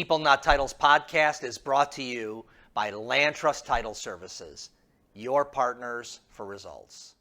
People Not Titles podcast is brought to you by Land Trust Title Services, your partners for results.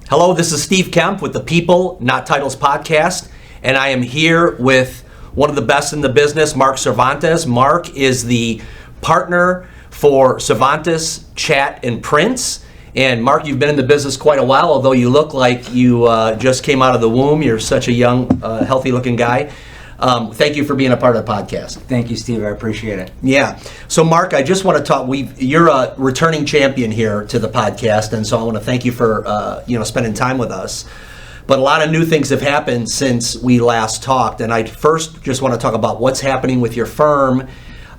Hello, this is Steve Kaempf with the People Not Titles podcast, and I am here with one of the best in the business, Marc Cervantes. Marc is the partner for Cervantes, Chatt, and Prince. And Marc, you've been in the business quite a while, although you look like you just came out of the womb. You're such a young, healthy-looking guy. Thank you for being a part of the podcast. Thank you, Steve. I appreciate it. Yeah. So, Marc, I just want to talk. You're a returning champion here to the podcast, and so I want to thank you for spending time with us. But a lot of new things have happened since we last talked, and I first just want to talk about what's happening with your firm.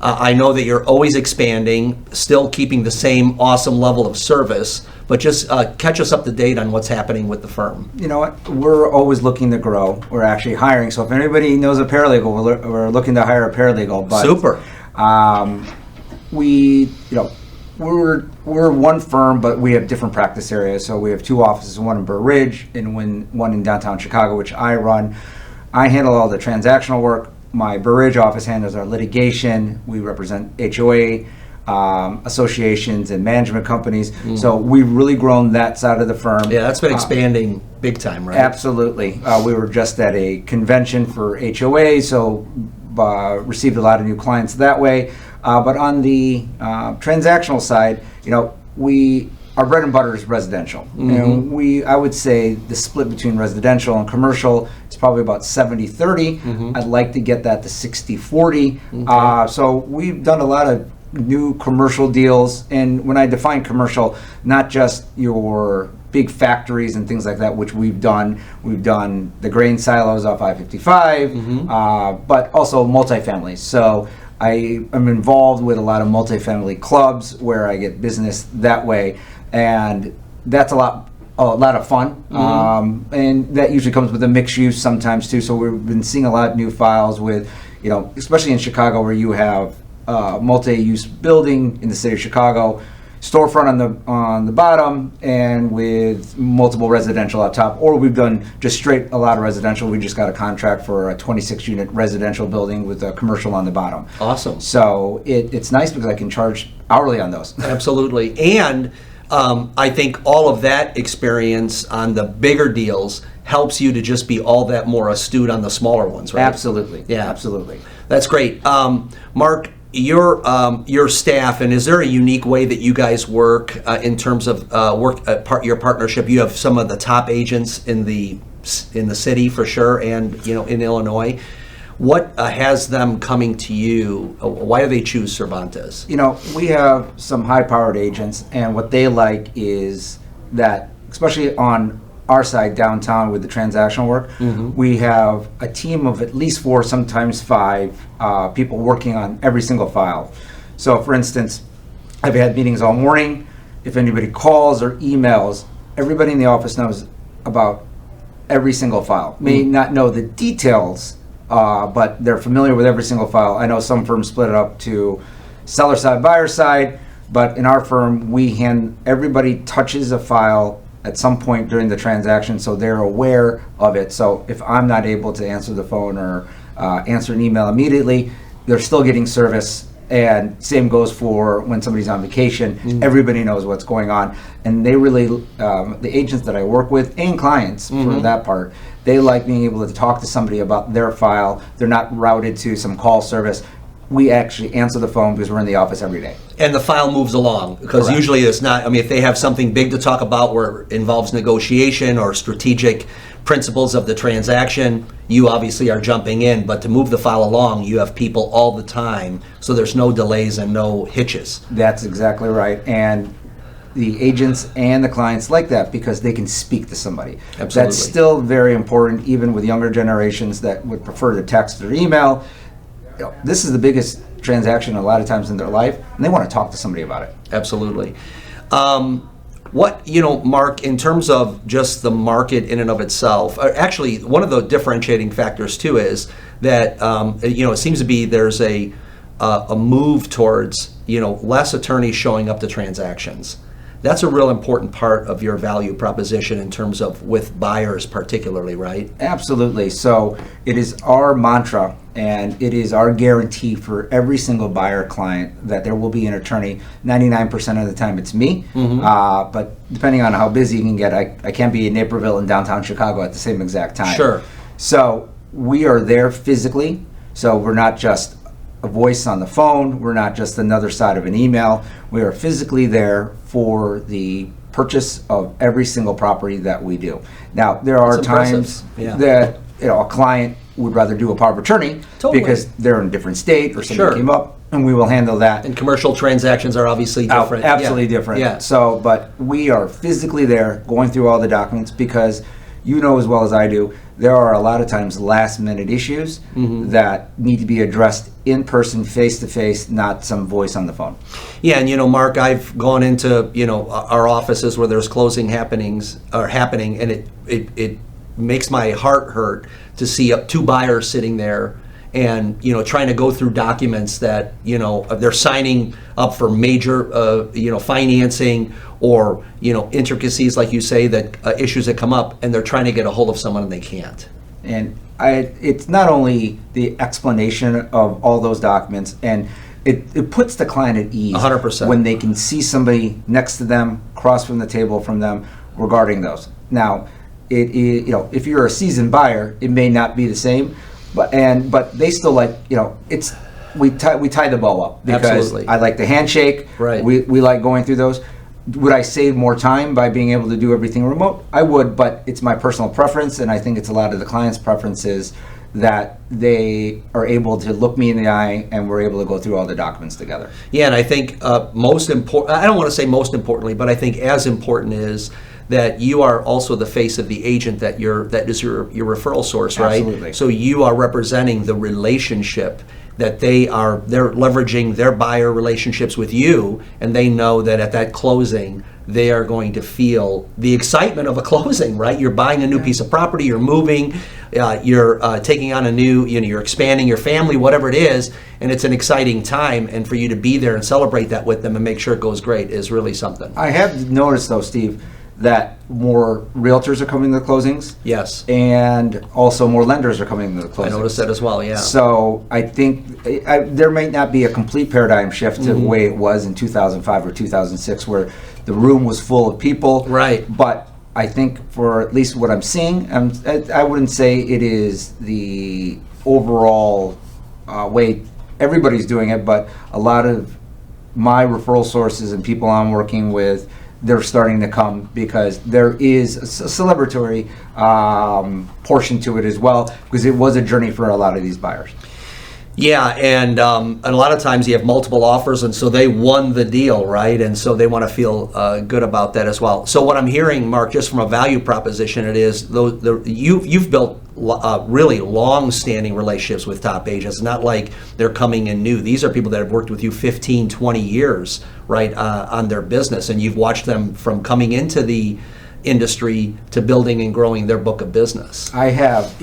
I know that you're always expanding, still keeping the same awesome level of service, but just catch us up to date on what's happening with the firm. You know what? We're always looking to grow. We're actually hiring. So if anybody knows a paralegal, we're looking to hire a paralegal. But, super. We're one firm, but we have different practice areas. So we have two offices, one in Burr Ridge and one in downtown Chicago, which I run. I handle all the transactional work. My Burr Ridge office handles our litigation. We represent HOA, associations, and management companies. So we've really grown that side of the firm. Yeah, that's been expanding big time, right? Absolutely. We were just at a convention for HOA, so received a lot of new clients that way. But on the transactional side, our bread and butter is residential. And I would say the split between residential and commercial is probably about 70-30. I'd like to get that to 60-40. Okay. So we've done a lot of new commercial deals. And when I define commercial, not just your big factories and things like that, which we've done. We've done the grain silos off I-55, but also multifamilies. So I am involved with a lot of multifamily clubs where I get business that way, and that's a lot of fun. And that usually comes with a mixed use sometimes too. So we've been seeing a lot of new files with, especially in Chicago where you have multi-use building in the city of Chicago, storefront on the bottom, and with multiple residential up top. Or we've done just straight a lot of residential. We just got a contract for a 26-unit residential building with a commercial on the bottom. Awesome. So it's nice because I can charge hourly on those. Absolutely. And I think all of that experience on the bigger deals helps you to just be all that more astute on the smaller ones, right? Absolutely. Yeah. Absolutely. That's great. Marc, your staff, and is there a unique way that you guys work in terms of your partnership? You have some of the top agents in the city for sure, and in Illinois. What has them coming to you? Why do they choose Cervantes? We have some high-powered agents, and what they like is that, especially on our side downtown with the transactional work, we have a team of at least 4, sometimes 5 people working on every single file. So for instance, I've had meetings all morning. If anybody calls or emails, everybody in the office knows about every single file. May not know the details, but they're familiar with every single file. I know some firms split it up to seller side, buyer side, but in our firm, everybody touches a file at some point during the transaction, so they're aware of it. So if I'm not able to answer the phone or answer an email immediately, they're still getting service. And same goes for when somebody's on vacation. Everybody knows what's going on. And they really, the agents that I work with and clients for that part, they like being able to talk to somebody about their file. They're not routed to some call service. We actually answer the phone because we're in the office every day. And the file moves along, because Correct. Usually it's not, if they have something big to talk about where it involves negotiation or strategic principles of the transaction, you obviously are jumping in, but to move the file along, you have people all the time, so there's no delays and no hitches. That's exactly right. And the agents and the clients like that because they can speak to somebody. Absolutely. That's still very important, even with younger generations that would prefer to text or email. This is the biggest transaction a lot of times in their life, and they want to talk to somebody about it. Absolutely. Marc, in terms of just the market in and of itself, actually, one of the differentiating factors too is that it seems to be there's a move towards less attorneys showing up to transactions. That's a real important part of your value proposition in terms of with buyers particularly, right? Absolutely. So it is our mantra and it is our guarantee for every single buyer client that there will be an attorney. 99% of the time it's me, but depending on how busy you can get, I can't be in Naperville in downtown Chicago at the same exact time. Sure. So we are there physically. So we're not just a voice on the phone. We're not just another side of an email. We are physically there for the purchase of every single property that we do. Now, there are That's times impressive. that a client would rather do a power of attorney because they're in a different state or something came up, and we will handle that. And commercial transactions are obviously different. Absolutely different. Yeah. So, but we are physically there going through all the documents because you know as well as I do, there are a lot of times last minute issues that need to be addressed in person, face to face, not some voice on the phone. Yeah, and Mark, I've gone into our offices where there's closing happening, and it makes my heart hurt to see two buyers sitting there and trying to go through documents that they're signing up for major financing or intricacies, like you say, that issues that come up, and they're trying to get a hold of someone and they can't. And it's not only the explanation of all those documents, and it puts the client at ease 100%. when they can see somebody next to them, across from the table from them, regarding those. Now, if you're a seasoned buyer, it may not be the same, but they still it's we tie the bow up because Absolutely. I like the handshake. Right. We like going through those. Would I save more time by being able to do everything remote? I would, but it's my personal preference, and I think it's a lot of the clients' preferences that they are able to look me in the eye and we're able to go through all the documents together. Yeah, and I think most important, I don't want to say most importantly, but I think as important is that you are also the face of the agent that is your referral source, right? Absolutely. So you are representing the relationship that they're leveraging their buyer relationships with you, and they know that at that closing they are going to feel the excitement of a closing, right? You're buying a new piece of property, you're moving, you're taking on a new, you're expanding your family, whatever it is, and it's an exciting time, and for you to be there and celebrate that with them and make sure it goes great is really something. I have noticed though, Steve, that more realtors are coming to the closings. Yes. And also more lenders are coming to the closings. I noticed that as well, yeah. So I think there may not be a complete paradigm shift to the way it was in 2005 or 2006 where the room was full of people. Right. But I think for at least what I'm seeing, I wouldn't say it is the overall way everybody's doing it, but a lot of my referral sources and people I'm working with, they're starting to come because there is a celebratory portion to it as well, because it was a journey for a lot of these buyers. Yeah, and a lot of times you have multiple offers, and so they won the deal, right? And so they want to feel good about that as well. So what I'm hearing, Mark, just from a value proposition, it is you've built really long-standing relationships with top agents. Not like they're coming in new. These are people that have worked with you 15, 20 years, right, on their business, and you've watched them from coming into the industry to building and growing their book of business. I have,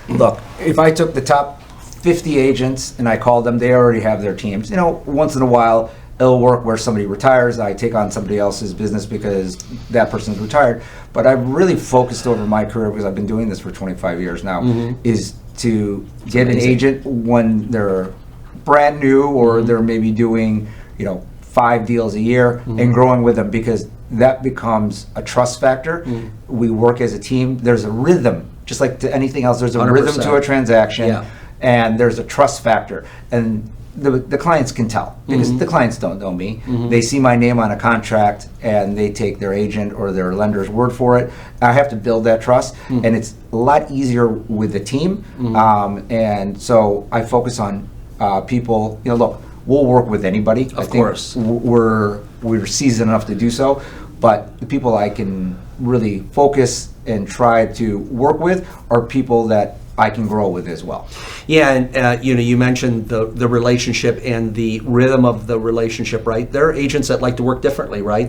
look, if I took the top 50 agents and I called them, they already have their teams. Once in a while it'll work where somebody retires, I take on somebody else's business because that person's retired. But I've really focused over my career, because I've been doing this for 25 years now, is to get an agent when they're brand new or they're maybe doing 5 deals a year and growing with them, because that becomes a trust factor. We work as a team. There's a rhythm, just like to anything else. There's a 100%. rhythm to a transaction. Yeah. And there's a trust factor, and the clients can tell, because the clients don't know me. They see my name on a contract and they take their agent or their lender's word for it. I have to build that trust, and it's a lot easier with the team. And so I focus on people. Look, we'll work with anybody. Of course, we're seasoned enough to do so. But the people I can really focus and try to work with are people that I can grow with as well. Yeah, and you mentioned the relationship and the rhythm of the relationship, right? There are agents that like to work differently, right?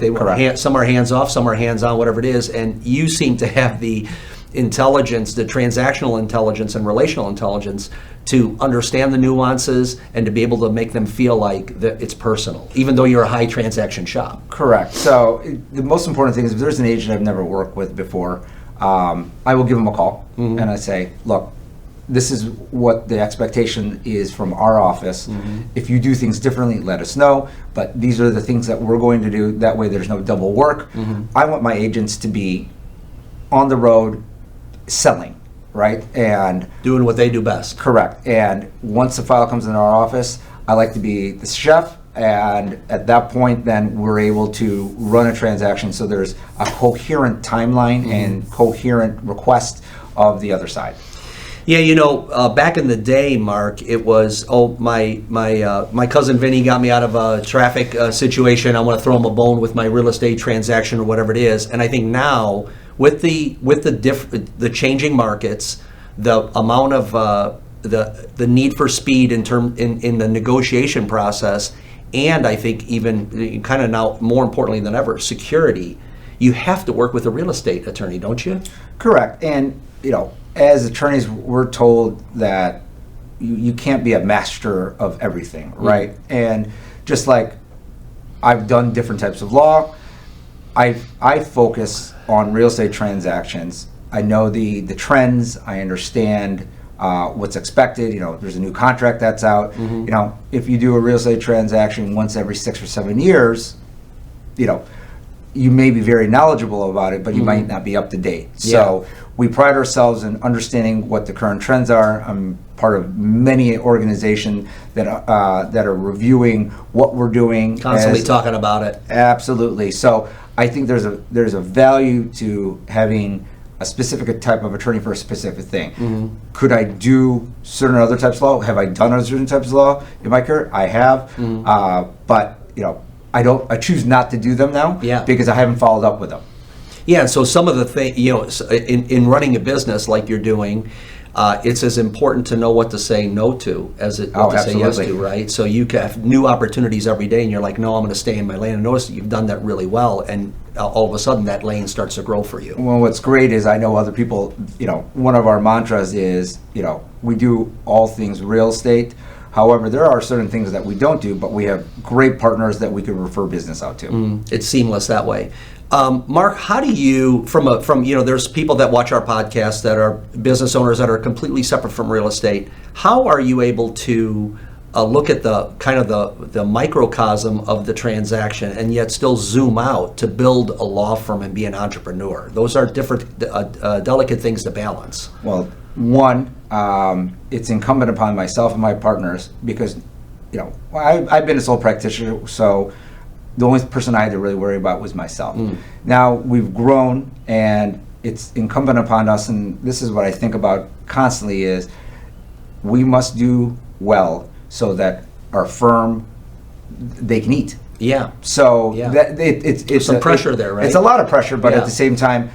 Some are hands off, some are hands on, whatever it is. And you seem to have the intelligence, the transactional intelligence and relational intelligence, to understand the nuances and to be able to make them feel like that it's personal, even though you're a high transaction shop. Correct. So the most important thing is if there's an agent I've never worked with before, I will give them a call and I say, look, this is what the expectation is from our office. If you do things differently, let us know. But these are the things that we're going to do. That way there's no double work. I want my agents to be on the road selling, right? And doing what they do best. correct. And once the file comes in our office, I like to be the chef. And at that point, then we're able to run a transaction so there's a coherent timeline and coherent request of the other side. Yeah, you know, back in the day, Mark, it was, my cousin Vinny got me out of a traffic situation. I want to throw him a bone with my real estate transaction or whatever it is. And I think now, with the changing markets, the amount of the need for speed in the negotiation process, and I think even kind of now more importantly than ever, security. You have to work with a real estate attorney, don't you? Correct. And you know, as attorneys, we're told that you can't be a master of everything, right? And just like I've done different types of law, I focus on real estate transactions. I know the trends. I understand what's expected. You know, there's a new contract that's out. You know, if you do a real estate transaction once every 6 or 7 years, you know, you may be very knowledgeable about it, but you might not be up to date. So we pride ourselves in understanding what the current trends are. I'm part of many organizations that are reviewing what we're doing. Constantly talking about it. Absolutely. So I think there's a value to having a specific type of attorney for a specific thing. Could I do certain other types of law? Have I done other certain types of law in my career? I have. But you know, I choose not to do them now because I haven't followed up with them. Yeah, and so some of the things, you know, in running a business like you're doing, it's as important to know what to say no to as what to say yes to, right? So you can have new opportunities every day, and you're like, no, I'm going to stay in my lane. And notice that you've done that really well, and all of a sudden that lane starts to grow for you. Well, what's great is I know other people, you know, one of our mantras is, you know, we do all things real estate. However, there are certain things that we don't do, but we have great partners that we can refer business out to. It's seamless that way. Mark, how do you, from you know, there's people that watch our podcast that are business owners that are completely separate from real estate. How are you able to look at the kind of the microcosm of the transaction and yet still zoom out to build a law firm and be an entrepreneur? Those are different, delicate things to balance. Well, one, it's incumbent upon myself and my partners because, you know, I've been a sole practitioner, so the only person I had to really worry about was myself. Now we've grown, and it's incumbent upon us, and this is what I think about constantly, is we must do well so that our firm, they can eat. Yeah. So that it's some pressure there, right? It's a lot of pressure, but at the same time,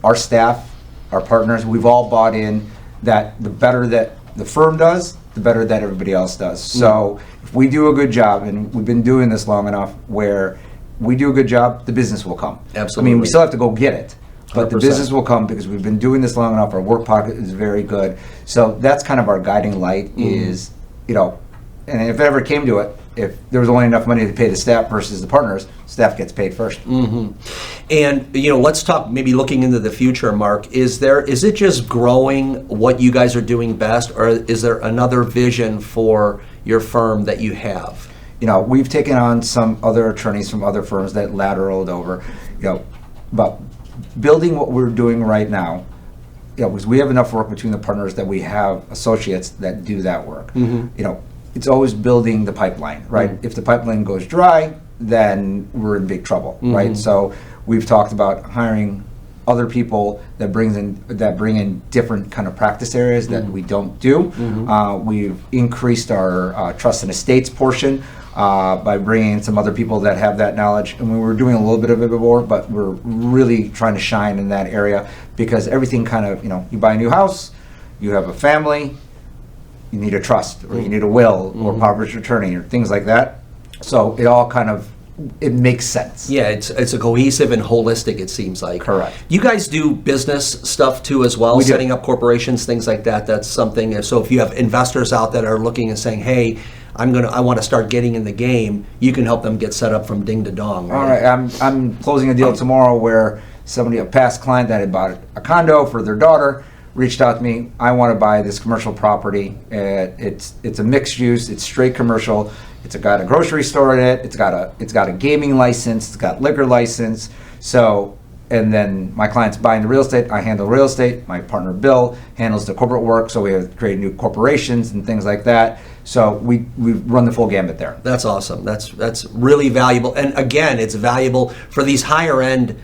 our staff, our partners, we've all bought in that the better that the firm does, the better that everybody else does. So if we do a good job, and we've been doing this long enough where we do a good job, the business will come. Absolutely. I mean, we still have to go get it, but 100%. the business will come because we've been doing this long enough. Our work pocket is very good. So that's kind of our guiding light is, you know, and if it ever came to it, if there was only enough money to pay the staff versus the partners, staff gets paid first. And you know, let's talk maybe looking into the future, Mark. Is it just growing what you guys are doing best, or is there another vision for your firm that you have? You know, we've taken on some other attorneys from other firms that lateraled over, you know, but building what we're doing right now, you know, because we have enough work between the partners that we have associates that do that work. You know, it's always building the pipeline, right? If the pipeline goes dry, then we're in big trouble, right? So we've talked about hiring other people that bring in different kind of practice areas that we don't do. We've increased our trust and estates portion by bringing in some other people that have that knowledge. And we were doing a little bit of it before, but we're really trying to shine in that area because everything kind of, you know, you buy a new house, you have a family, you need a trust, or you need a will, or power of attorney, or things like that. So it all kind of it makes sense. Yeah, it's a cohesive and holistic, it seems like. Correct. You guys do business stuff too as well, We do. setting up corporations, things like that. That's something. So if you have investors out that are looking and saying, "Hey, I want to start getting in the game," you can help them get set up from ding to dong. All right, I'm closing a deal tomorrow where somebody, a past client that had bought a condo for their daughter, reached out to me. I want to buy this commercial property. It's a mixed use. It's straight commercial. It's got a grocery store in it. It's got a gaming license. It's got liquor license. So, and then my client's buying the real estate. I handle real estate. My partner Bill handles the corporate work. So we have created new corporations and things like that. So we run the full gambit there. That's awesome. That's really valuable. And again, it's valuable for these higher end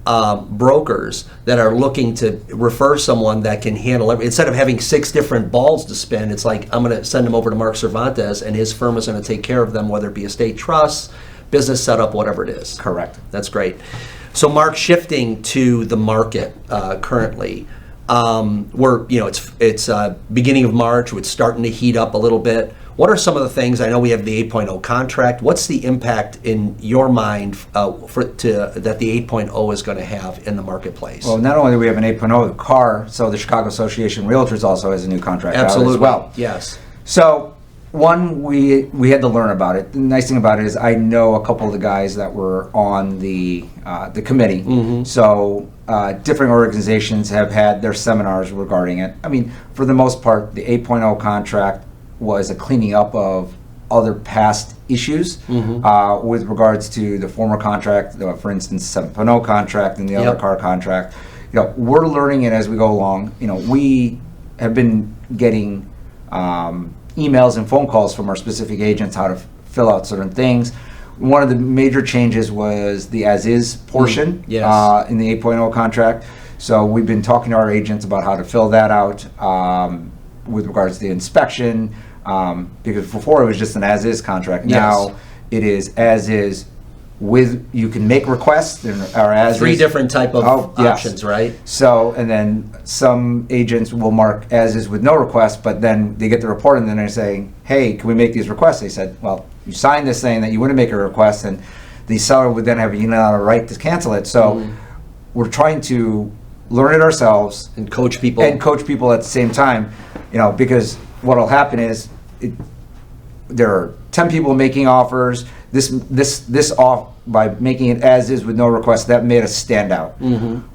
brokers that are looking to refer someone that can handle everything. Instead of having 6 different balls to spin, it's like, I'm going to send them over to Marc Cervantes and his firm is going to take care of them, whether it be estate trusts, business setup, whatever it is. Correct. That's great. So Mark, shifting to the market currently, it's beginning of March, it's starting to heat up a little bit. What are some of the things? I know we have the 8.0 contract. What's the impact in your mind that the 8.0 is going to have in the marketplace? Well, not only do we have an 8.0, the CAR, so the Chicago Association of Realtors also has a new contract Absolutely. out as well. Yes. So, one, we had to learn about it. The nice thing about it is I know a couple of the guys that were on the committee. Mm-hmm. So, different organizations have had their seminars regarding it. I mean, for the most part, the 8.0 contract was a cleaning up of other past issues with regards to the former contract, for instance, 7.0 contract and the other CAR contract. We're learning it as we go along. We have been getting emails and phone calls from our specific agents how to fill out certain things. One of the major changes was the as-is portion Yes. in the 8.0 contract. So we've been talking to our agents about how to fill that out with regards to the inspection, because before it was just an as-is contract. Yes. Now it is as-is with, you can make requests or as-is. 3 different type of options, right? So, and then some agents will mark as-is with no request, but then they get the report and then they're saying, hey, can we make these requests? They said, well, you signed this saying that you wouldn't make a request, and the seller would then have a unilateral right to cancel it. So we're trying to learn it ourselves And coach people. at the same time, because what'll happen is there are 10 people making offers. This off, by making it as is with no request, that made us stand out.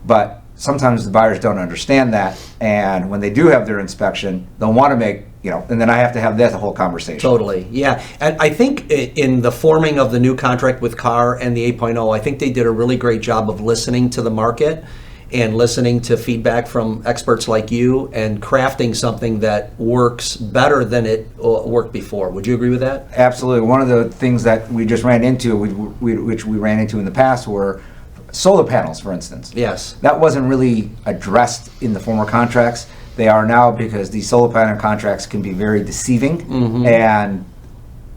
But sometimes the buyers don't understand that, and when they do have their inspection, they'll want to make, and then I have to have that whole conversation. Totally, yeah. And I think in the forming of the new contract with CAR and the 8.0, I think they did a really great job of listening to the market and listening to feedback from experts like you and crafting something that works better than it worked before. Would you agree with that? Absolutely. One of the things that we just ran into, which we ran into in the past, were solar panels, for instance. Yes. That wasn't really addressed in the former contracts. They are now, because these solar panel contracts can be very deceiving, and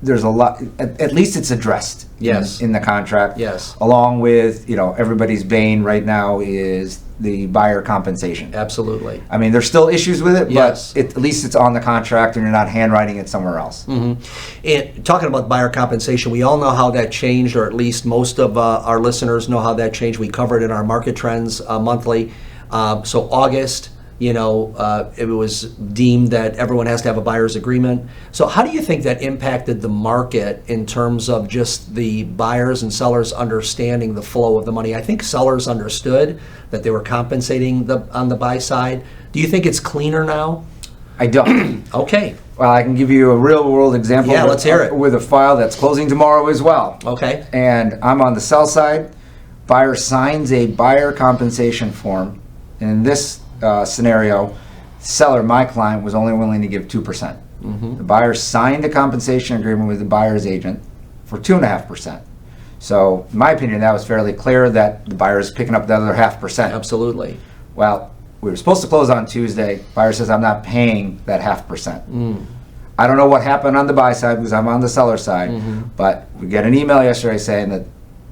there's a lot, at least it's addressed in the contract. Yes. Along with, everybody's bane right now is the buyer compensation. Absolutely. I mean, there's still issues with it, Yes. but at least it's on the contract and you're not handwriting it somewhere else. And talking about buyer compensation, we all know how that changed, or at least most of our listeners know how that changed. We cover it in our market trends monthly. So August, it was deemed that everyone has to have a buyer's agreement. So how do you think that impacted the market in terms of just the buyers and sellers understanding the flow of the money? I think sellers understood that they were compensating on the buy side. Do you think it's cleaner now? I don't. Okay. Well, I can give you a real world example. Yeah, let's hear it. With a file that's closing tomorrow as well. Okay. And I'm on the sell side. Buyer signs a buyer compensation form. And in this scenario, seller, my client, was only willing to give 2%. The buyer signed a compensation agreement with the buyer's agent for 2.5%. So, in my opinion, that was fairly clear that the buyer is picking up the other 0.5%. Absolutely. Well, we were supposed to close on Tuesday. Buyer says, I'm not paying that 0.5%. I don't know what happened on the buy side because I'm on the seller side, but we get an email yesterday saying that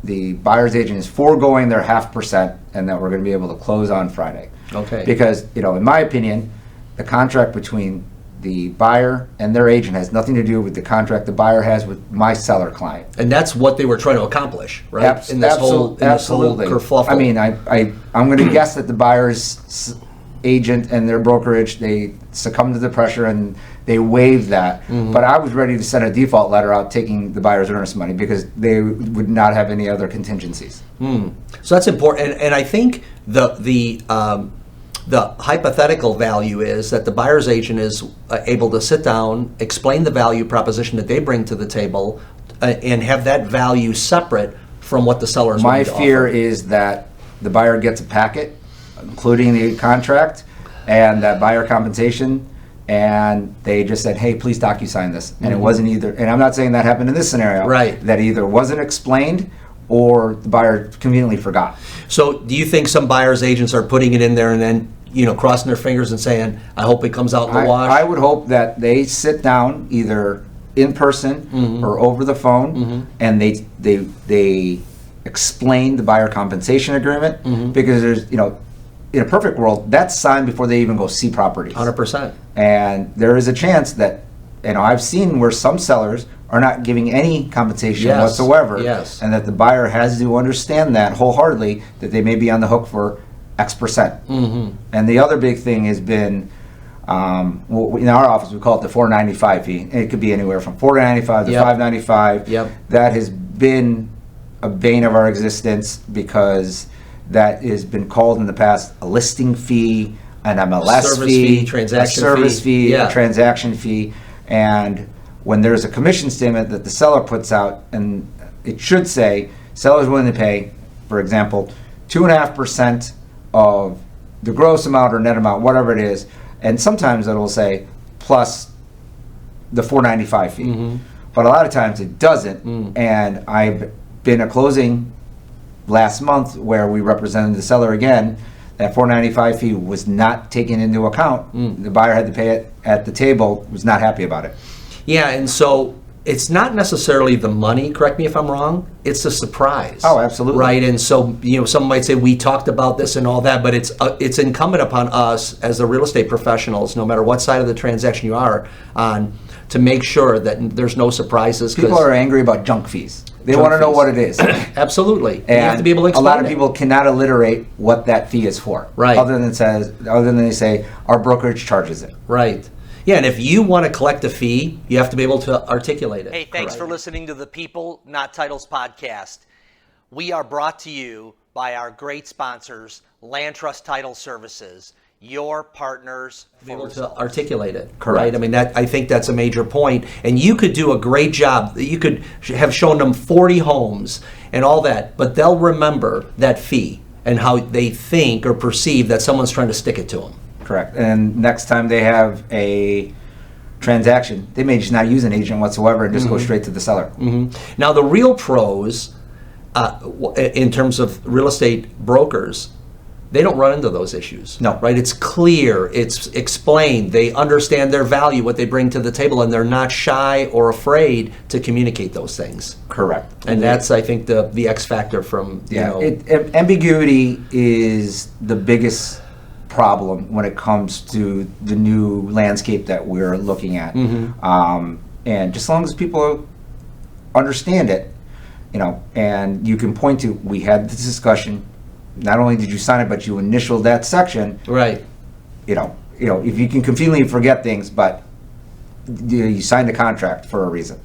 the buyer's agent is foregoing their 0.5% and that we're going to be able to close on Friday. Okay. Because, in my opinion, the contract between the buyer and their agent has nothing to do with the contract the buyer has with my seller client. And that's what they were trying to accomplish, right? Absolutely. Kerfuffle. I mean, I'm going to guess that the buyer's agent and their brokerage, they succumbed to the pressure and they waived that. But I was ready to send a default letter out taking the buyer's earnest money because they would not have any other contingencies. So that's important, and I think the hypothetical value is that the buyer's agent is able to sit down, explain the value proposition that they bring to the table, and have that value separate from what the seller's willing to offer. My fear is that the buyer gets a packet, including the contract and that buyer compensation, and they just said, hey, please DocuSign this. And it wasn't either, and I'm not saying that happened in this scenario, right? That either wasn't explained or the buyer conveniently forgot. So do you think some buyer's agents are putting it in there and then, crossing their fingers and saying, I hope it comes out in the wash? I would hope that they sit down either in person or over the phone and they explain the buyer compensation agreement because there's, in a perfect world, that's signed before they even go see properties. 100%. And there is a chance that, I've seen where some sellers are not giving any compensation whatsoever. Yes. And that the buyer has to understand that wholeheartedly, that they may be on the hook for X percent. And the other big thing has been, in our office, we call it the 495 fee. And it could be anywhere from 495 to 595. Yep. That has been a bane of our existence because that has been called in the past a listing fee, an MLS service fee, transaction a service fee, yeah. a transaction fee. And when there's a commission statement that the seller puts out, and it should say, seller's willing to pay, for example, 2.5% of the gross amount or net amount, whatever it is, and sometimes it'll say plus the 495 fee. But a lot of times it doesn't. And I've been a closing last month where we represented the seller again. That 495 fee was not taken into account. The buyer had to pay it at the table, was not happy about it. Yeah, and so it's not necessarily the money, correct me if I'm wrong, it's the surprise. Oh, absolutely. Right, and so, some might say we talked about this and all that, but it's incumbent upon us as the real estate professionals, no matter what side of the transaction you are on, to make sure that there's no surprises. People are angry about junk fees. They want to know what it is. Absolutely. And you have to be able to explain a lot of people cannot alliterate what that fee is for. Right. Other than they say, our brokerage charges it. Right. Yeah, and if you want to collect a fee, you have to be able to articulate it. Hey, thanks for listening to the People Not Titles podcast. We are brought to you by our great sponsors, Land Trust Title Services, your partners. Be able to articulate it. Correct. Right? I mean, I think that's a major point. And you could do a great job. You could have shown them 40 homes and all that, but they'll remember that fee and how they think or perceive that someone's trying to stick it to them. Correct. And next time they have a transaction, they may just not use an agent whatsoever and just go straight to the seller. Now, the real pros, in terms of real estate brokers, they don't run into those issues. No. Right? It's clear. It's explained. They understand their value, what they bring to the table, and they're not shy or afraid to communicate those things. Correct. And that's, I think, the X factor from, ambiguity is the biggest problem when it comes to the new landscape that we're looking at. And just as long as people understand it, and you can point to, we had this discussion, not only did you sign it, but you initialed that section. Right. If you can conveniently forget things, but you signed the contract for a reason.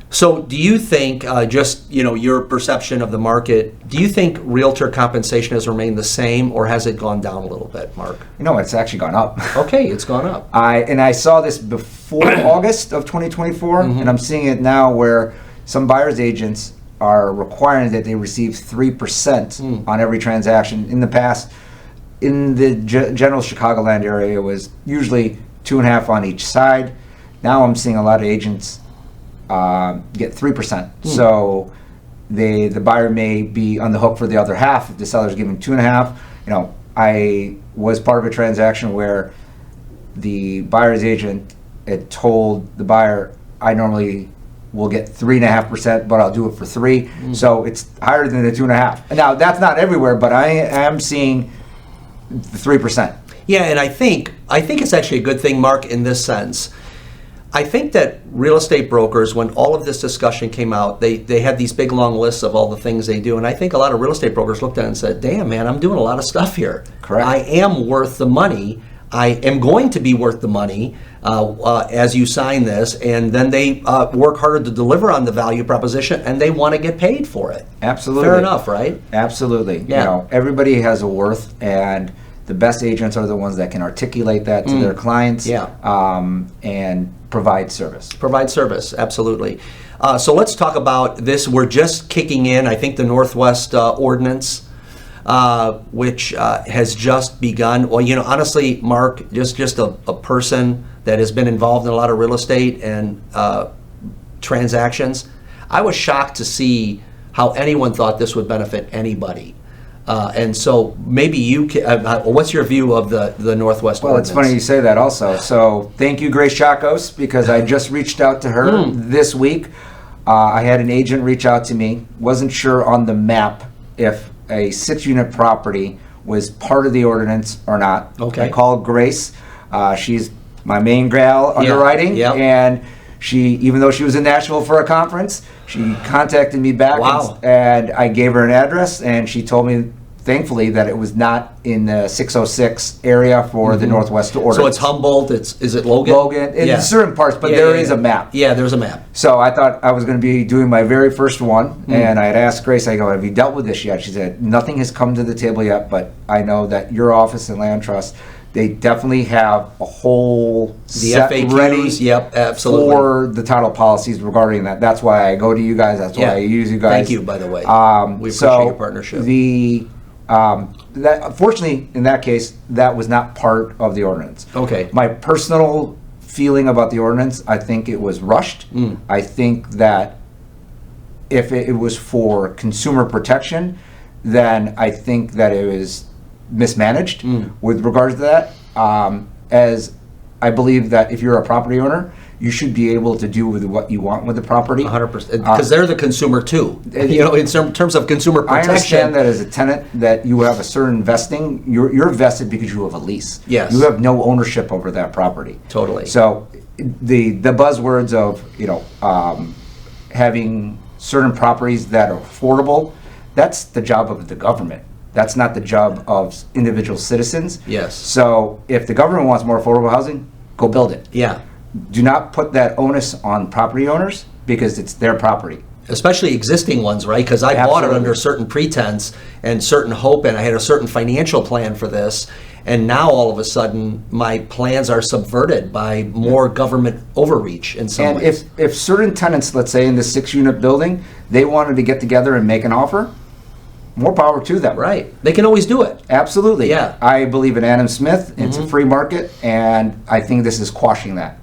So do you think, your perception of the market, do you think realtor compensation has remained the same, or has it gone down a little bit, Mark? It's actually gone up. Okay, it's gone up. I saw this before August of 2024, and I'm seeing it now where some buyer's agents are requiring that they receive 3% on every transaction. In the past, in the general Chicagoland area, it was usually 2.5% on each side. Now I'm seeing a lot of agents get 3%. So the buyer may be on the hook for the other half if the seller's giving 2.5%. I was part of a transaction where the buyer's agent had told the buyer, I normally will get 3.5%, but I'll do it for 3%. So it's higher than the 2.5%. Now that's not everywhere, but I am seeing the 3%. Yeah, and I think I think it's actually a good thing, Mark, in this sense. I think that real estate brokers, when all of this discussion came out, they had these big long lists of all the things they do, and I think a lot of real estate brokers looked at it and said, damn, man, I'm doing a lot of stuff here. Correct. I am worth the money. I am going to be worth the money as you sign this, and then they work harder to deliver on the value proposition, and they want to get paid for it. Absolutely. Fair enough, right? Absolutely. Yeah. You know, everybody has a worth, and the best agents are the ones that can articulate that to their clients, and provide service. Provide service, absolutely. So let's talk about this. We're just kicking in, I think, the Northwest Ordinance, which has just begun. Well, you know, honestly, Mark, just a person that has been involved in a lot of real estate and transactions, I was shocked to see how anyone thought this would benefit anybody. And so maybe you can, what's your view of the Northwest Ordinance? It's funny you say that also. So thank you, Grace Chacos, because I just reached out to her this week. I had an agent reach out to me, wasn't sure on the map if a 6-unit property was part of the ordinance or not. Okay. I called Grace. She's my main gal underwriting, and she, even though she was in Nashville for a conference, she contacted me back. Wow. And I gave her an address, and she told me, thankfully, that it was not in the 606 area for the Northwest Ordinance. So it's Humboldt, is it Logan? Logan, in certain parts, but there is a map. Yeah, there's a map. So I thought I was going to be doing my very first one, and I had asked Grace, I go, have you dealt with this yet? She said, nothing has come to the table yet, but I know that your office and Land Trust, they definitely have a whole set FAQs, ready yep, absolutely. for the title policies regarding that. That's why I go to you guys. That's why I use you guys. Thank you, by the way. We appreciate your partnership. That, fortunately, in that case, that was not part of the ordinance. Okay. My personal feeling about the ordinance, I think it was rushed. I think that if it was for consumer protection, then I think that it was mismanaged with regards to that. As I believe that if you're a property owner, you should be able to do with what you want with the property. 100%, because they're the consumer too. You know, in terms of consumer protection. I understand that as a tenant, that you have a certain vesting. You're vested because you have a lease. Yes. You have no ownership over that property. Totally. So the buzzwords of having certain properties that are affordable, that's the job of the government. That's not the job of individual citizens. Yes. So if the government wants more affordable housing, go build it. Yeah. Do not put that onus on property owners because it's their property. Especially existing ones, right? Because I bought it under certain pretense and certain hope, and I had a certain financial plan for this. And now all of a sudden, my plans are subverted by more government overreach in some ways. And if certain tenants, let's say in the 6-unit building, they wanted to get together and make an offer, more power to them. Right. They can always do it. Absolutely. Yeah. I believe in Adam Smith. It's a free market, and I think this is quashing that.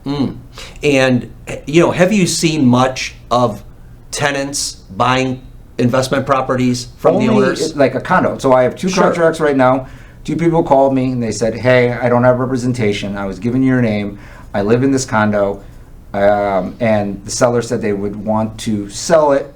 And, you know, have you seen much of tenants buying investment properties from the owners? Like a condo. So I have 2 contracts right now. 2 people called me, and they said, hey, I don't have representation. I was given your name. I live in this condo. And the seller said they would want to sell it.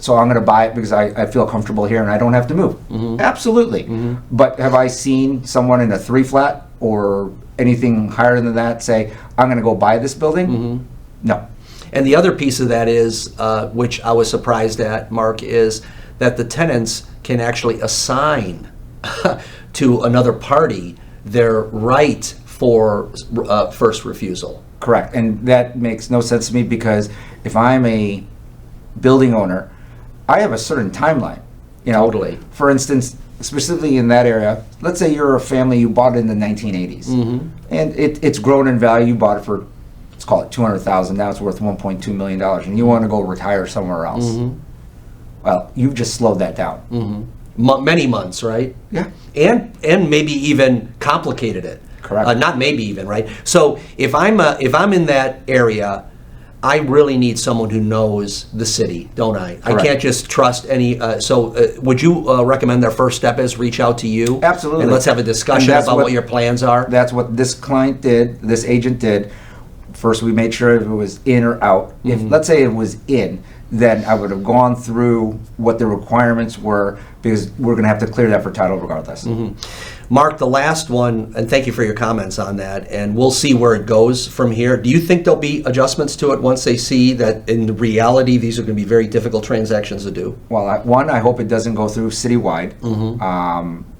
So I'm going to buy it because I feel comfortable here and I don't have to move. Absolutely. But have I seen someone in a 3-flat or anything higher than that say, I'm going to go buy this building? No. And the other piece of that is, which I was surprised at, Mark, is that the tenants can actually assign to another party their right for first refusal. Correct. And that makes no sense to me because if I'm a building owner, I have a certain timeline. You know, Totally. For instance, specifically in that area, let's say you're a family, you bought it in the 1980s, and it's grown in value. You bought it for, let's call it $200,000. Now it's worth $1.2 million, and you want to go retire somewhere else. Well, you've just slowed that down. Many months, right? Yeah. And maybe even complicated it. Correct. Not maybe even, right? So if I'm in that area, I really need someone who knows the city, don't I? Correct. I can't just trust any. Would you recommend their first step is reach out to you? Absolutely. And let's have a discussion about what your plans are. That's what this client did, this agent did. First, we made sure if it was in or out. If, let's say it was in, then I would have gone through what the requirements were because we're going to have to clear that for title regardless. Mark, the last one, and thank you for your comments on that, and we'll see where it goes from here. Do you think there'll be adjustments to it once they see that in reality these are going to be very difficult transactions to do? Well, one, I hope it doesn't go through citywide.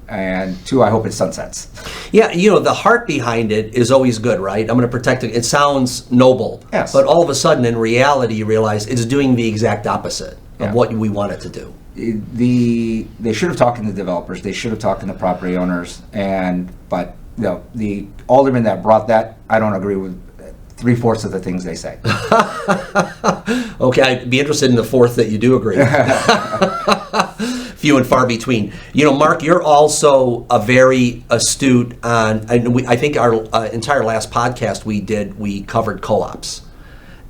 And two, I hope it sunsets. Yeah, the heart behind it is always good, right? I'm going to protect it. It sounds noble. Yes. But all of a sudden, in reality, you realize it's doing the exact opposite of Yeah. what we want it to do. They should have talked to the developers. They should have talked to the property owners. But the alderman that brought that, I don't agree with 3/4 of the things they say. Okay, I'd be interested in the fourth that you do agree. Few and far between. Mark, you're also a very astute on, I think our entire last podcast we covered co-ops.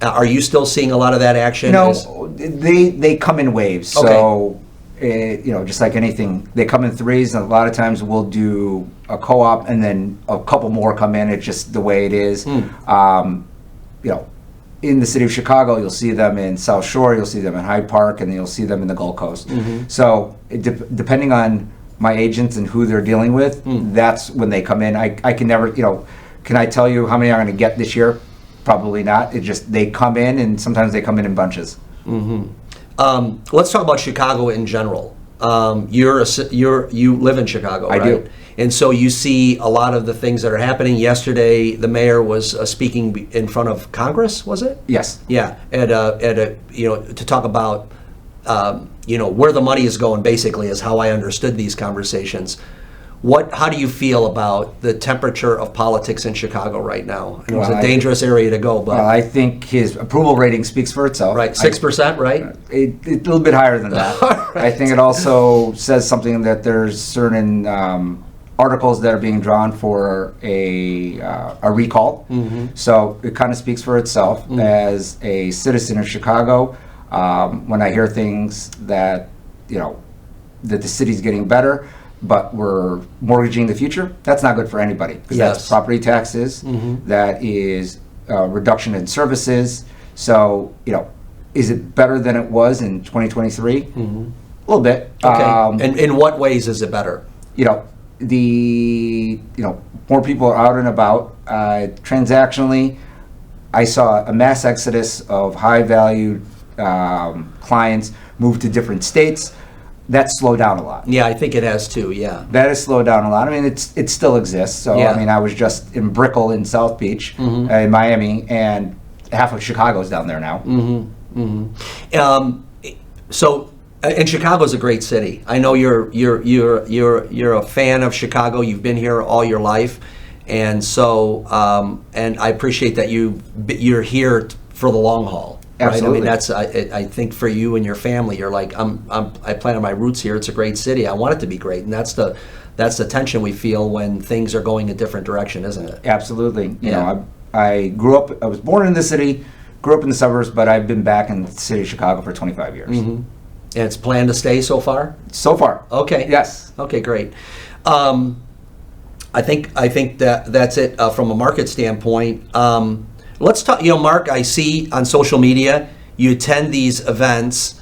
Are you still seeing a lot of that action? They come in waves. So, just like anything, they come in threes, and a lot of times we'll do a co-op and then a couple more come in. It's just the way it is. In the city of Chicago, you'll see them in South Shore, you'll see them in Hyde Park, and you'll see them in the Gold Coast. So, depending on my agents and who they're dealing with, that's when they come in. I can never, can I tell you how many I'm going to get this year? Probably not. It just, they come in, and sometimes they come in bunches. Let's talk about Chicago in general. You live in Chicago, right? I do. And so you see a lot of the things that are happening. Yesterday, the mayor was speaking in front of Congress, was it? Yes. Yeah, to talk about where the money is going. Basically, is how I understood these conversations. How do you feel about the temperature of politics in Chicago right now? It was a dangerous area to go, but I think his approval rating speaks for itself. Right, 6%, right? A little bit higher than that. Right. I think it also says something that there's certain articles that are being drawn for a recall. So it kind of speaks for itself. As a citizen of Chicago, when I hear things that that the city's getting better, but we're mortgaging the future, that's not good for anybody, because that's property taxes, that is reduction in services. So, is it better than it was in 2023? A little bit. Okay. And in what ways is it better? More people are out and about. Transactionally, I saw a mass exodus of high-valued clients move to different states. That slowed down a lot. Yeah, I think it has too, yeah. That has slowed down a lot. I mean, it still exists. So, Yeah. I was just in Brickell in South Beach, in Miami, and half of Chicago's down there now. And Chicago's a great city. I know you're a fan of Chicago. You've been here all your life, and so and I appreciate that you're here for the long haul. Right? Absolutely. I mean, that's I think for you and your family, you're like I planted my roots here. It's a great city. I want it to be great, and that's the tension we feel when things are going a different direction, isn't it? Absolutely. Yeah. I grew up. I was born in the city, grew up in the suburbs, but I've been back in the city of Chicago for 25 years. And it's planned to stay so far? So far. Okay. Yes. Okay, great. I think that's it from a market standpoint. Let's talk. Mark, I see on social media you attend these events.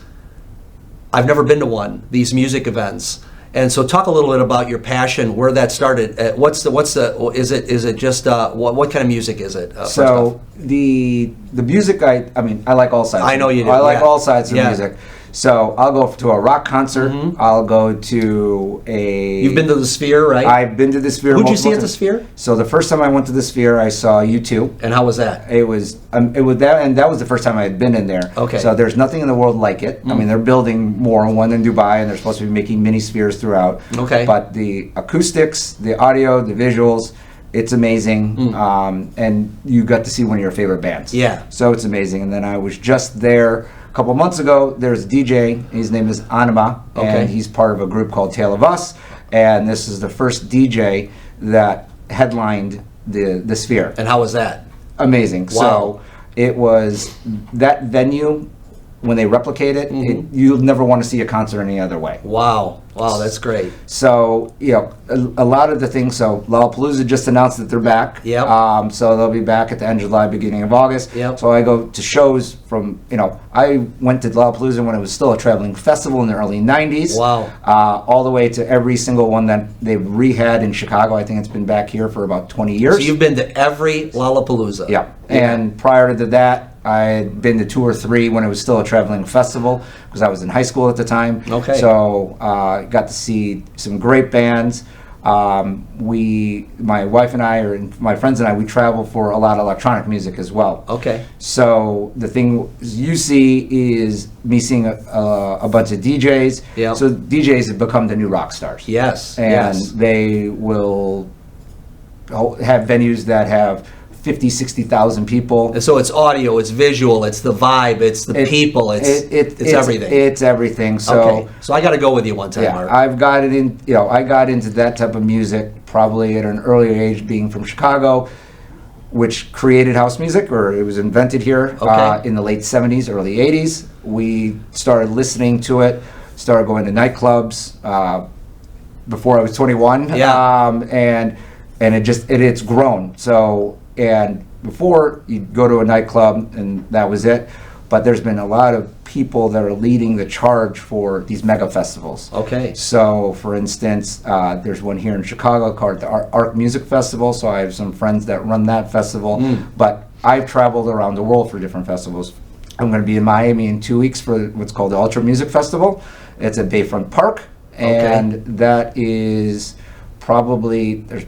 I've never been to one. These music events, and so talk a little bit about your passion, where that started. Is it just what kind of music is it? So the music, I like all sides. I know you do. I like yeah. all sides of Yeah. music. So I'll go to a rock concert. I'll go to a. You've been to the Sphere, right? I've been to the Sphere. Who'd you see at the times. Sphere? So the first time I went to the Sphere, I saw U2. And how was that? It was that, and that was the first time I had been in there. Okay. So there's nothing in the world like it. I mean, they're building more, one in Dubai, and they're supposed to be making mini spheres throughout. Okay. But the acoustics, the audio, the visuals, it's amazing. And you got to see one of your favorite bands. Yeah. So it's amazing. And then I was just there a couple months ago. There's a DJ. His name is Anima, Okay. and he's part of a group called Tale of Us. And this is the first DJ that headlined the Sphere. And how was that? Amazing. Wow. So it was, that venue when they replicate it, you'll never want to see a concert any other way. Wow, that's great. So, a lot of the things, so Lollapalooza just announced that they're back. Yep. So they'll be back at the end of July, beginning of August. Yep. So I go to shows from, I went to Lollapalooza when it was still a traveling festival in the early 90s. Wow. All the way to every single one that they've rehabbed in Chicago. I think it's been back here for about 20 years. So you've been to every Lollapalooza. Yeah. And prior to that, I had been to 2 or 3 when it was still a traveling festival because I was in high school at the time. Okay. So got to see some great bands. My wife and I, or my friends and I, we travel for a lot of electronic music as well. Okay. So the thing you see is me seeing a bunch of DJs. Yeah. So DJs have become the new rock stars. Yes. And they will have venues that have 50, 60,000 people. And so it's audio, it's visual, it's the vibe, it's the people, it's everything. It's everything. So, okay. So I got to go with you one time, Mark. I've got it in. I got into that type of music probably at an earlier age, being from Chicago, which created house music, or it was invented here in the late 70s, early 80s. We started listening to it, started going to nightclubs before I was 21. Yeah. And it's grown. So. And before, you'd go to a nightclub and that was it. But there's been a lot of people that are leading the charge for these mega festivals. Okay. So, for instance, there's one here in Chicago called the Arc Music Festival. So I have some friends that run that festival. But I've traveled around the world for different festivals. I'm going to be in Miami in 2 weeks for what's called the Ultra Music Festival. It's at Bayfront Park. And that is probably... there's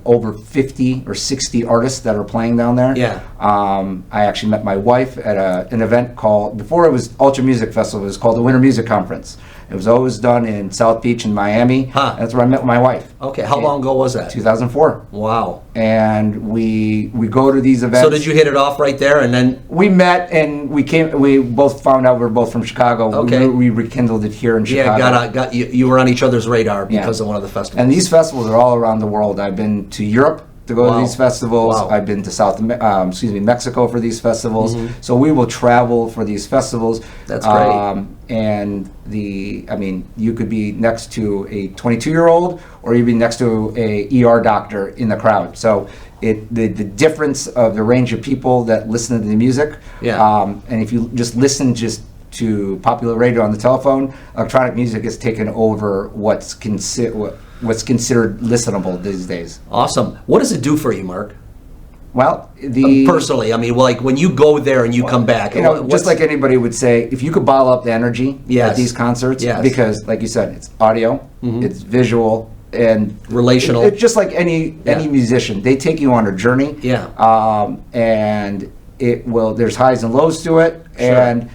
over 50 or 60 artists that are playing down there. Yeah. I actually met my wife at an event called, before it was Ultra Music Festival, it was called the Winter Music Conference. It was always done in South Beach in Miami. Huh. That's where I met my wife. Okay. How long ago was that? 2004. Wow. And we go to these events. So did you hit it off right there, and then we met and we both found out we were both from Chicago. Okay. We rekindled it here in Chicago. Yeah, got you were on each other's radar because of one of the festivals. And these festivals are all around the world. I've been to Europe to go to these festivals. Wow. I've been to Mexico for these festivals. So we will travel for these festivals. That's great. And you could be next to a 22-year-old, or you'd be next to a ER doctor in the crowd. So the difference of the range of people that listen to the music. Yeah. And if you just listen to popular radio on the telephone, electronic music has taken over what's considered listenable these days. Awesome. What does it do for you, Mark? Well, personally, like when you go there and you come back, just like anybody would say, if you could bottle up the energy at these concerts, because, like you said, it's audio, it's visual, and relational. It's just like any musician. They take you on a journey. Yeah. And there's highs and lows to it, and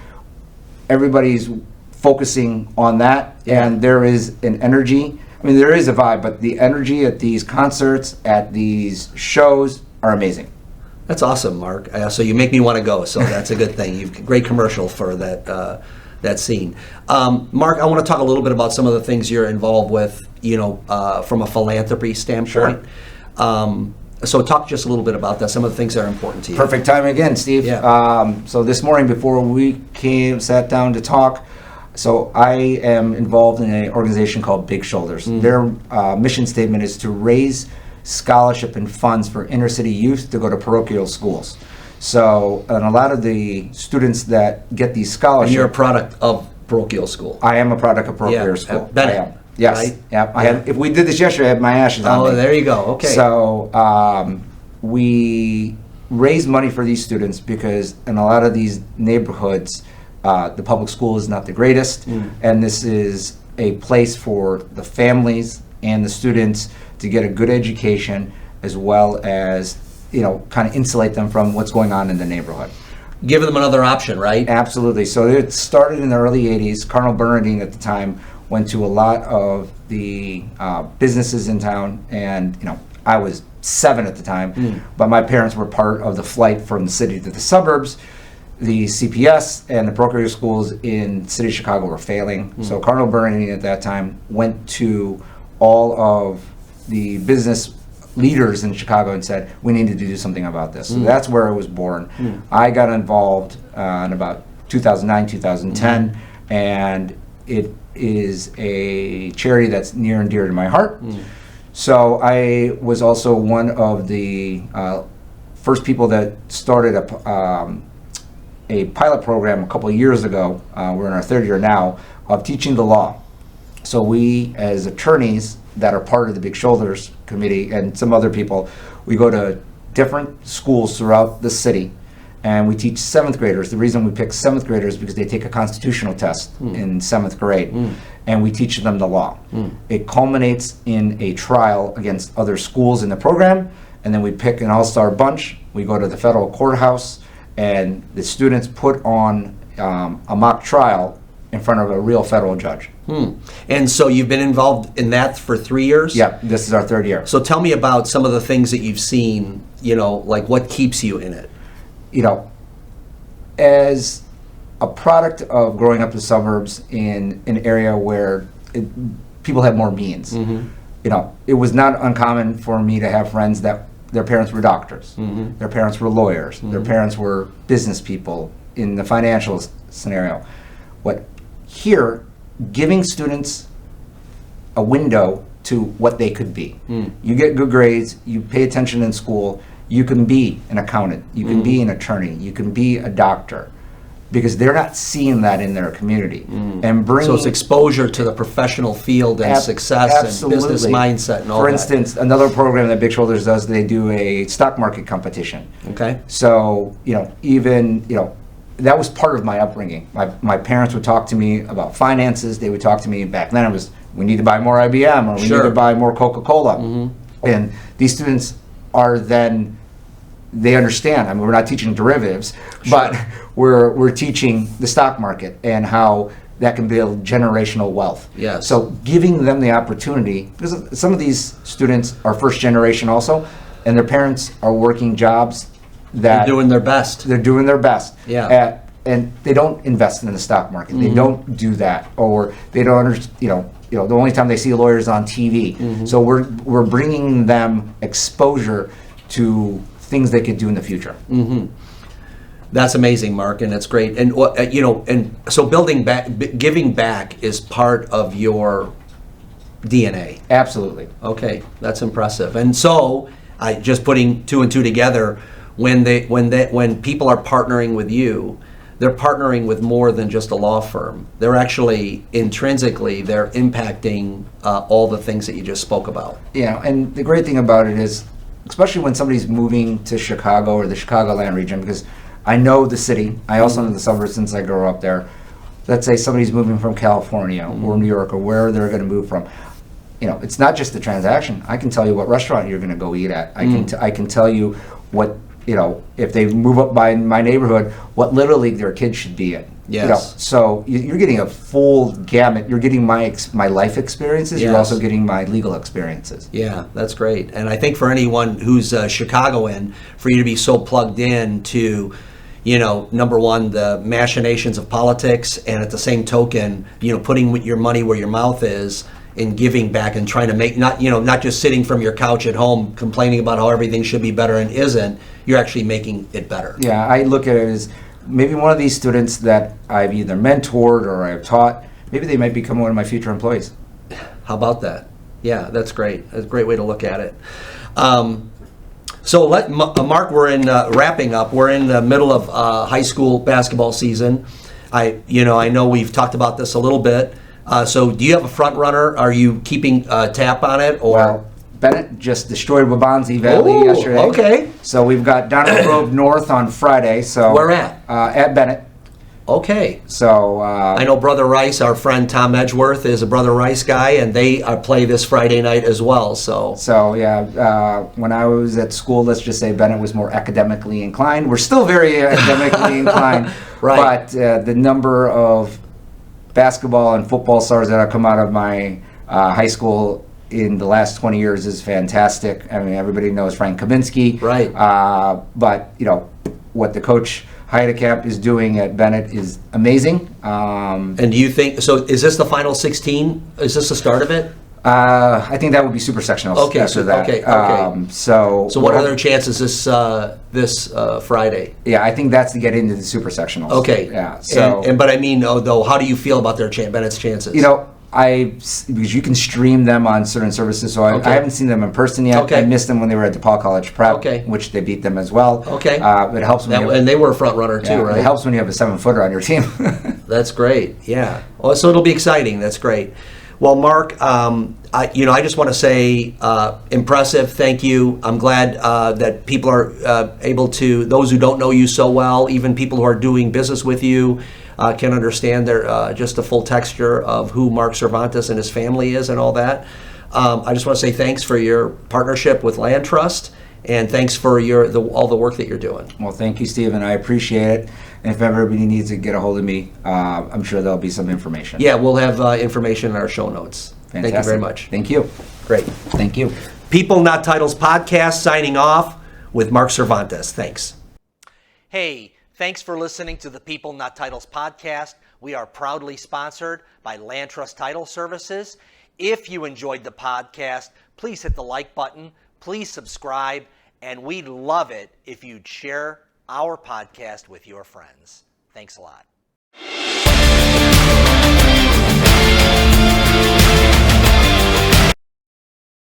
everybody's focusing on that, and there is an energy. There is a vibe, but the energy at these concerts, at these shows, are amazing. That's awesome, Mark. So you make me want to go, so that's a good thing. You've great commercial for that scene. Mark, I want to talk a little bit about some of the things you're involved with, from a philanthropy standpoint. Sure. So talk just a little bit about that, some of the things that are important to you. Perfect time again, Steve. Yeah. So this morning before we sat down to talk, so I am involved in an organization called Big Shoulders. Their mission statement is to raise scholarship and funds for inner city youth to go to parochial schools. So, and a lot of the students that get these scholarships... And you're a product of parochial school. I am a product of parochial school. At Bennett. I am. Yes. Right? Yeah. If we did this yesterday, I had my ashes on me. Oh, there you go. Okay. So, we raise money for these students because in a lot of these neighborhoods, the public school is not the greatest, and this is a place for the families and the students to get a good education, as well as kind of insulate them from what's going on in the neighborhood. Give them another option, right? Absolutely. So it started in the early 80s. Cardinal Bernardine at the time went to a lot of the businesses in town, and I was 7 at the time, but my parents were part of the flight from the city to the suburbs. The CPS and the parochial schools in the city of Chicago were failing. So Cardinal Bernardine at that time went to all of the business leaders in Chicago and said, we need to do something about this. So that's where I was born. I got involved in about 2009, 2010, and it is a charity that's near and dear to my heart. So I was also one of the first people that started a pilot program a couple of years ago. We're in our third year now of teaching the law. So we, as attorneys that are part of the Big Shoulders Committee and some other people, we go to different schools throughout the city, and we teach 7th graders. The reason we pick 7th graders is because they take a constitutional test in 7th grade, and we teach them the law. It culminates in a trial against other schools in the program, and then we pick an all-star bunch. We go to the federal courthouse, and the students put on a mock trial in front of a real federal judge. And so you've been involved in that for 3 years? Yeah, this is our third year. So tell me about some of the things that you've seen, like what keeps you in it? As a product of growing up in the suburbs in an area where people have more means, it was not uncommon for me to have friends that their parents were doctors, their parents were lawyers, their parents were business people in the financial scenario. Here, giving students a window to what they could be. You get good grades, you pay attention in school, you can be an accountant, you can be an attorney, you can be a doctor, because they're not seeing that in their community. And bringing, so it's exposure to the professional field and success and business mindset and all that. For instance, another program that Big Shoulders does, they do a stock market competition. Okay. So, that was part of my upbringing. My parents would talk to me about finances. They would talk to me, back then it was, we need to buy more IBM, or we need to buy more Coca-Cola. And these students are then, they understand. I mean, we're not teaching derivatives, but we're teaching the stock market and how that can build generational wealth. Yes. So giving them the opportunity, because some of these students are first generation also, and their parents are working jobs that they're doing their best. They're doing their best. Yeah. And they don't invest in the stock market. They don't do that, or they don't understand. The only time they see lawyers on TV. So we're bringing them exposure to things they could do in the future. That's amazing, Mark, and it's great. And and so giving back is part of your DNA. Absolutely. Okay, that's impressive. And so, just putting two and two together, when people are partnering with you, they're partnering with more than just a law firm. They're actually intrinsically they're impacting all the things that you just spoke about. Yeah, and the great thing about it is, especially when somebody's moving to Chicago or the Chicagoland region, because I know the city, I also know the suburbs since I grew up there. Let's say somebody's moving from California or New York or where they're going to move from. It's not just the transaction. I can tell you what restaurant you're going to go eat at. I can tell you what, if they move up by my neighborhood, what Little League their kids should be in. Yes. So you're getting a full gamut. You're getting my life experiences. You're also getting my legal experiences. Yeah, that's great. And I think for anyone who's Chicagoan, for you to be so plugged in to, number one, the machinations of politics, and at the same token, putting your money where your mouth is, in giving back and trying to make, not just sitting from your couch at home complaining about how everything should be better and isn't, you're actually making it better. Yeah, I look at it as maybe one of these students that I've either mentored or I've taught, maybe they might become one of my future employees. How about that? Yeah, that's great. That's a great way to look at it. So Mark, we're in wrapping up. We're in the middle of high school basketball season. I know we've talked about this a little bit. So do you have a front runner? Are you keeping tap on it? Or? Well, Bennett just destroyed Wabanzi Valley yesterday. Okay. So we've got Donald Grove North on Friday. So where at? At Bennett. Okay. So I know Brother Rice, our friend Tom Edgeworth, is a Brother Rice guy, and they play this Friday night as well. So when I was at school, let's just say Bennett was more academically inclined. We're still very academically inclined, right? But the number of basketball and football stars that have come out of my high school in the last 20 years is fantastic. I mean, everybody knows Frank Kaminsky. Right. But, what the coach Heidekamp is doing at Bennett is amazing. And do you think, so is this the final 16? Is this the start of it? I think that would be super sectionals. Okay, after so- that. okay. So what are their chances this Friday? Yeah, I think that's to get into the super sectionals. Okay. Yeah. So but I mean, though, how do you feel about Bennett's chances? because you can stream them on certain services, so Okay. I haven't seen them in person yet. Okay. I missed them when they were at DePaul College Prep, Okay. which they beat them as well. Okay. It helps when and they were a front runner too, right? It helps when you have a 7-footer on your team. That's great. Yeah. Well, so it'll be exciting. That's great. Well, Mark, I just want to say impressive. Thank you. I'm glad that people are able to, those who don't know you so well, even people who are doing business with you, can understand just the full texture of who Marc Cervantes and his family is and all that. I just want to say thanks for your partnership with Land Trust, and thanks for all the work that you're doing. Well, thank you, Steve, and I appreciate it. And if everybody needs to get a hold of me, I'm sure there'll be some information. Yeah, we'll have information in our show notes. Fantastic. Thank you very much. Thank you. Great. Thank you. People Not Titles podcast, signing off with Marc Cervantes. Thanks. Hey, thanks for listening to the People Not Titles podcast. We are proudly sponsored by Land Trust Title Services. If you enjoyed the podcast, please hit the like button, please subscribe, and we'd love it if you'd share our podcast with your friends. Thanks a lot.